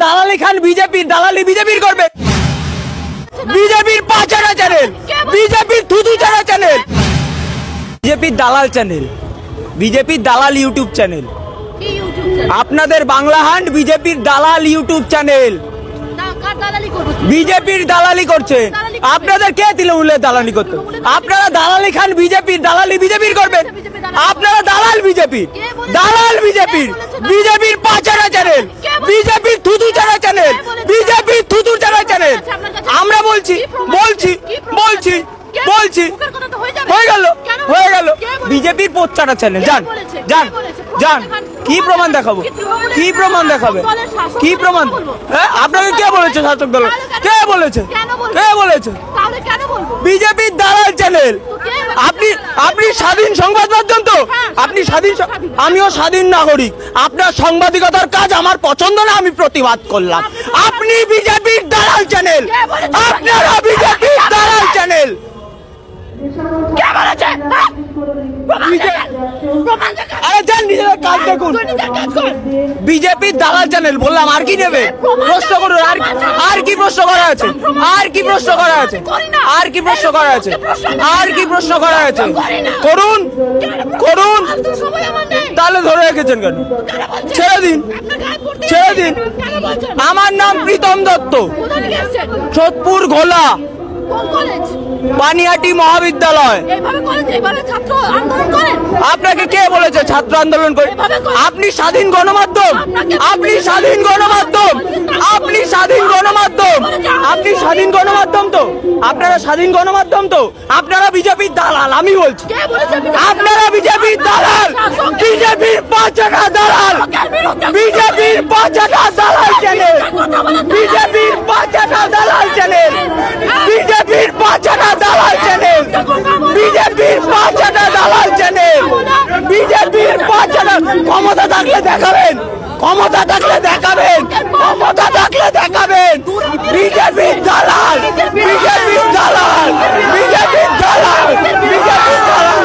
দালালি খান বিজেপির, দালালি বিজেপির করবে। বিজেপির পাচারা চ্যানেল, বিজেপির থুতু চারা চ্যানেল, বিজেপির দালাল চ্যানেল, বিজেপির দালাল ইউটিউব চ্যানেল। আপনাদের বাংলা হান্ট বিজেপির দালাল ইউটিউব চ্যানেল। বিজেপির দালালি করছে। আপনাদের কে তৃণমূলের দালালি করতে? আপনারা দালালি খান বিজেপির, দালালি বিজেপির করবেন। আপনারা দালাল বিজেপির, দালাল বিজেপির, বিজেপির পাচারা চ্যানেল, বিজেপির থুতু চারা চ্যানেল, বিজেপির থুতু চারা চ্যানেল। আমরা বলছি বলছি বলছি বলছি হয়ে গেল, হয়ে গেল। বিজেপির পোচ্চারা চ্যানেল। যান যান যান, কি প্রমাণ দেখাবো? কি প্রমাণ দেখাবে? কি প্রমাণ? হ্যাঁ, আপনাকে কে বলেছে শাসক দল? কে বলেছে? কে বলেছে? বিজেপির দালাল চ্যানেল। আপনি আপনি স্বাধীন সংবাদ মাধ্যম তো? আপনি স্বাধীন, আমিও স্বাধীন নাগরিক। আপনার সাংবাদিকতার কাজ আমার পছন্দ না, আমি প্রতিবাদ করলাম। আপনি বিজেপির দালাল চ্যানেল, আপনারা বিজেপির দালাল চ্যানেল। বিজেপির দালাল চ্যানেল বললাম, আর কি নেবে? প্রশ্ন করুন। আর কি প্রশ্ন করা আছে? আর কি প্রশ্ন করা আছে? আর কি প্রশ্ন করা আছে? আর কি প্রশ্ন করা আছে? করুন করুন। তাহলে ধরে রেখেছেন কেন? ছেড়ে দিন, ছেড়ে দিন। আমার নাম প্রীতম দত্ত, সোদপুর ঘোলা, পানিহাটি মহাবিদ্যালয়। আপনাকে কে বলেছে ছাত্র আন্দোলন করে? আপনি স্বাধীন গণমাধ্যম, আপনি স্বাধীন গণমাধ্যম, আপনি স্বাধীন গণমাধ্যম, আপনি স্বাধীন গণমাধ্যম তো? আপনারা স্বাধীন গণমাধ্যম তো? আপনারা বিজেপির দালাল। আমি বলছি আপনারা বিজেপির দালাল, বিজেপির পাঁচটা দালাল, বিজেপির পাঁচটা দালাল চ্যানেল, বিজেপির পাঁচটা দালাল চ্যানেল, বিজেপির পাঁচটা দালাল চ্যানেল, বিজেপির পাঁচটা দালাল চ্যানেল, বিজেপির পাঁচটা। ক্ষমতা থাকলে দেখাবেন, ক্ষমতা থাকলে দেখাবেন, ক্ষমতা থাকলে দেখাবেন। বিজেপির দালাল, বিজেপির দালাল, বিজেপির দালাল, বিজেপির দালাল।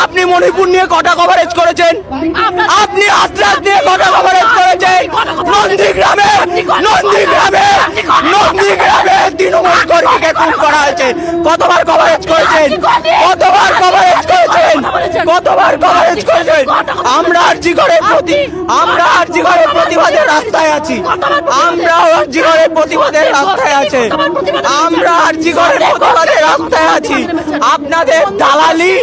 আপনি মণিপুর নিয়ে কটা কভারেজ করেছেন? আপনি আত্রাস নিয়ে কটা কভারেজ করেছেন? নন্দীগ্রামে, নন্দীগ্রামে, নন্দীগ্রামে তৃণমূল কর্মীকে খুন করা হয়েছে। কতবার কভারেজ করেছেন? কতবার কভারেজ করেছেন? কতবার কভারেজ করেছেন? আমরা আরজিকরের প্রতি, আমরা আরজিকরের প্রতিবাদের রাস্তায় আছি। আমরা আরজিকরের প্রতিবাদের রাস্তায় আছি। আমরা আরজিকরের প্রতিবাদের রাস্তায় আছি। আপনাদের দালালি